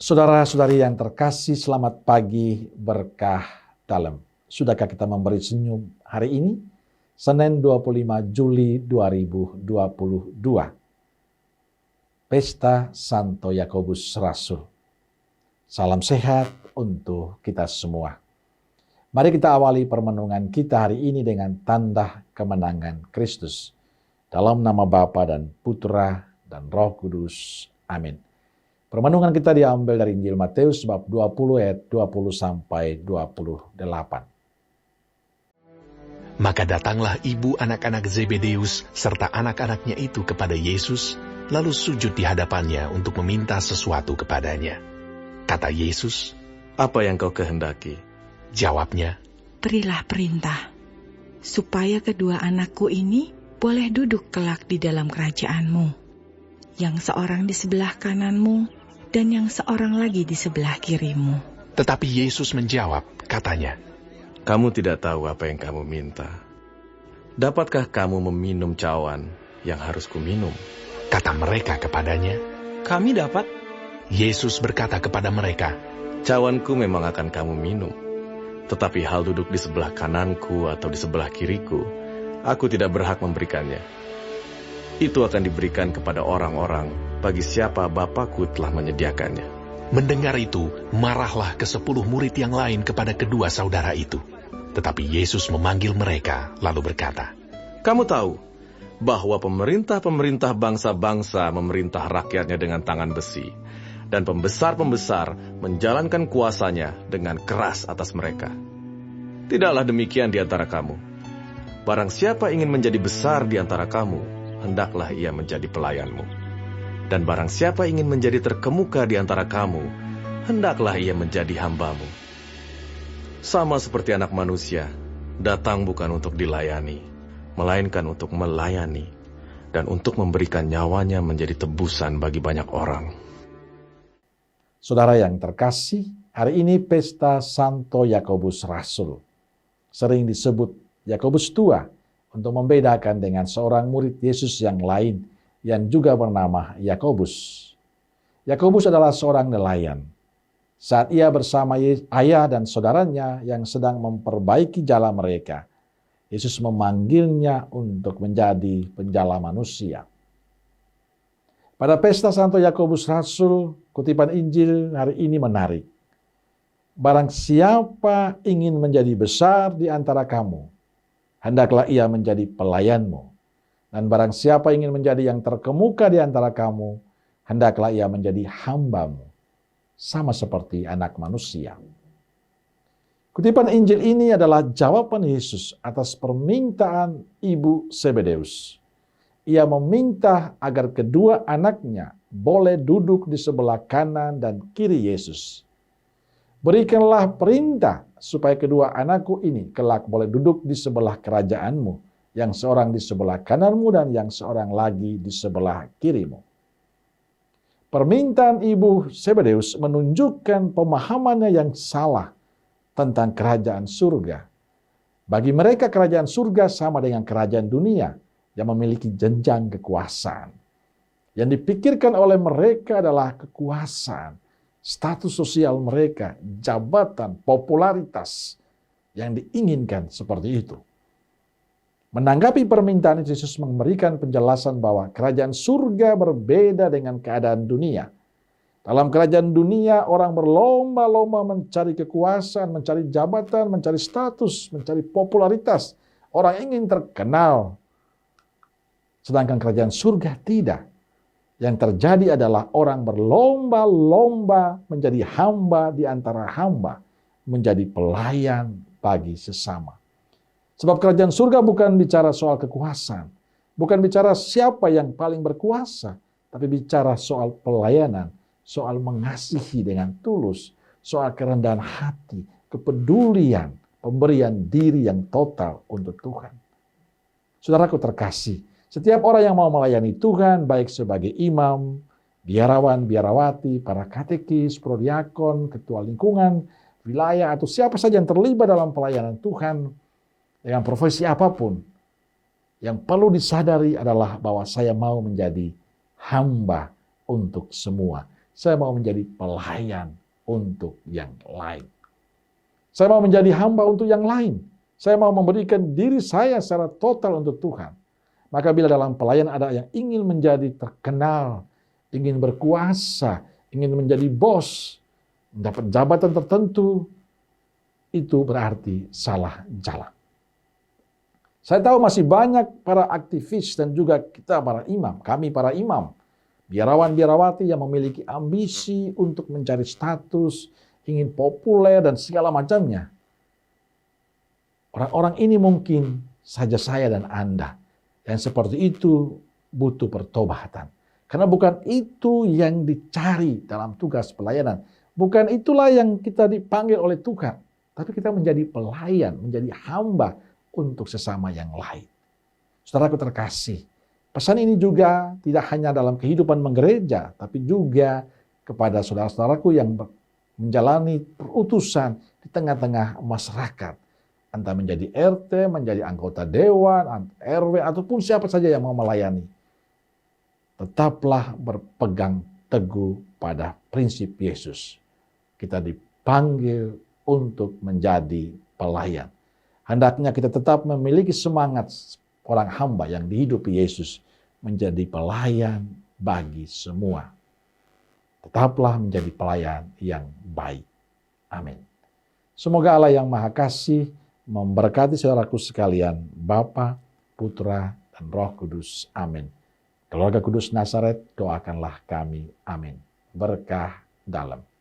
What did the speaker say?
Saudara-saudari yang terkasih, selamat pagi berkah dalam. Sudahkah kita memberi senyum hari ini? Senin 25 Juli 2022. Pesta Santo Yakobus Rasul. Salam sehat untuk kita semua. Mari kita awali permenungan kita hari ini dengan tanda kemenangan Kristus. Dalam nama Bapa dan Putra dan Roh Kudus. Amin. Permenungan kita diambil dari Injil Matius bab 20 ayat 20 sampai 28. Maka datanglah ibu anak-anak Zebedeus serta anak-anaknya itu kepada Yesus, lalu sujud di hadapannya untuk meminta sesuatu kepadanya. Kata Yesus, "Apa yang kau kehendaki?" Jawabnya, "Berilah perintah, supaya kedua anakku ini boleh duduk kelak di dalam kerajaanmu, yang seorang di sebelah kananmu, dan yang seorang lagi di sebelah kirimu." Tetapi Yesus menjawab, katanya, "Kamu tidak tahu apa yang kamu minta. Dapatkah kamu meminum cawan yang harus kuminum?" Kata mereka kepadanya. "Kami dapat." Yesus berkata kepada mereka, "Cawanku memang akan kamu minum, tetapi hal duduk di sebelah kananku atau di sebelah kiriku, aku tidak berhak memberikannya. Itu akan diberikan kepada orang-orang bagi siapa Bapakku telah menyediakannya." Mendengar itu, marahlah ke-10 murid yang lain kepada kedua saudara itu. Tetapi Yesus memanggil mereka, lalu berkata, "Kamu tahu bahwa pemerintah-pemerintah bangsa-bangsa memerintah rakyatnya dengan tangan besi, dan pembesar-pembesar menjalankan kuasanya dengan keras atas mereka. Tidaklah demikian di antara kamu. Barang siapa ingin menjadi besar di antara kamu, hendaklah ia menjadi pelayanmu. Dan barang siapa ingin menjadi terkemuka di antara kamu, hendaklah ia menjadi hambamu. Sama seperti Anak Manusia, datang bukan untuk dilayani, melainkan untuk melayani, dan untuk memberikan nyawanya menjadi tebusan bagi banyak orang." Saudara yang terkasih, hari ini pesta Santo Yakobus Rasul. Sering disebut Yakobus tua untuk membedakan dengan seorang murid Yesus yang lain yang juga bernama Yakobus. Yakobus adalah seorang nelayan. Saat ia bersama ayah dan saudaranya yang sedang memperbaiki jala mereka, Yesus memanggilnya untuk menjadi penjala manusia. Pada pesta Santo Yakobus Rasul, kutipan Injil hari ini menarik. "Barang siapa ingin menjadi besar di antara kamu, hendaklah ia menjadi pelayanmu. Dan barang siapa ingin menjadi yang terkemuka di antara kamu, hendaklah ia menjadi hambamu." Sama seperti Anak Manusia. Kutipan Injil ini adalah jawaban Yesus atas permintaan ibu Zebedeus. Ia meminta agar kedua anaknya boleh duduk di sebelah kanan dan kiri Yesus. "Berikanlah perintah supaya kedua anakku ini kelak boleh duduk di sebelah kerajaanmu, yang seorang di sebelah kananmu dan yang seorang lagi di sebelah kirimu." Permintaan ibu Zebedeus menunjukkan pemahamannya yang salah tentang kerajaan surga. Bagi mereka kerajaan surga sama dengan kerajaan dunia yang memiliki jenjang kekuasaan. Yang dipikirkan oleh mereka adalah kekuasaan, status sosial mereka, jabatan, popularitas yang diinginkan seperti itu. Menanggapi permintaan Yesus memberikan penjelasan bahwa kerajaan surga berbeda dengan keadaan dunia. Dalam kerajaan dunia, orang berlomba-lomba mencari kekuasaan, mencari jabatan, mencari status, mencari popularitas. Orang ingin terkenal. Sedangkan kerajaan surga tidak. Yang terjadi adalah orang berlomba-lomba menjadi hamba di antara hamba, menjadi pelayan bagi sesama. Sebab kerajaan surga bukan bicara soal kekuasaan, bukan bicara siapa yang paling berkuasa, tapi bicara soal pelayanan, soal mengasihi dengan tulus, soal kerendahan hati, kepedulian, pemberian diri yang total untuk Tuhan. Saudaraku terkasih, setiap orang yang mau melayani Tuhan, baik sebagai imam, biarawan, biarawati, para katekis, prodiakon, ketua lingkungan, wilayah, atau siapa saja yang terlibat dalam pelayanan Tuhan, dengan profesi apapun, yang perlu disadari adalah bahwa saya mau menjadi hamba untuk semua. Saya mau menjadi pelayan untuk yang lain. Saya mau menjadi hamba untuk yang lain. Saya mau memberikan diri saya secara total untuk Tuhan. Maka bila dalam pelayan ada yang ingin menjadi terkenal, ingin berkuasa, ingin menjadi bos, mendapat jabatan tertentu, itu berarti salah jalan. Saya tahu masih banyak para aktivis dan juga kita para imam, kami para imam, biarawan-biarawati yang memiliki ambisi untuk mencari status, ingin populer dan segala macamnya. Orang-orang ini mungkin saja saya dan Anda yang seperti itu butuh pertobatan. Karena bukan itu yang dicari dalam tugas pelayanan. Bukan itulah yang kita dipanggil oleh Tuhan. Tapi kita menjadi pelayan, menjadi hamba untuk sesama yang lain. Saudaraku terkasih, pesan ini juga tidak hanya dalam kehidupan menggereja, tapi juga kepada saudara-saudaraku yang menjalani perutusan di tengah-tengah masyarakat. Entah menjadi RT, menjadi anggota dewan, RW, ataupun siapa saja yang mau melayani. Tetaplah berpegang teguh pada prinsip Yesus. Kita dipanggil untuk menjadi pelayan. Hendaknya kita tetap memiliki semangat orang hamba yang dihidupi Yesus menjadi pelayan bagi semua. Tetaplah menjadi pelayan yang baik. Amin. Semoga Allah yang Maha Kasih memberkati saudaraku sekalian, Bapa, Putra, dan Roh Kudus. Amin. Keluarga Kudus Nazaret, doakanlah kami. Amin. Berkah dalam.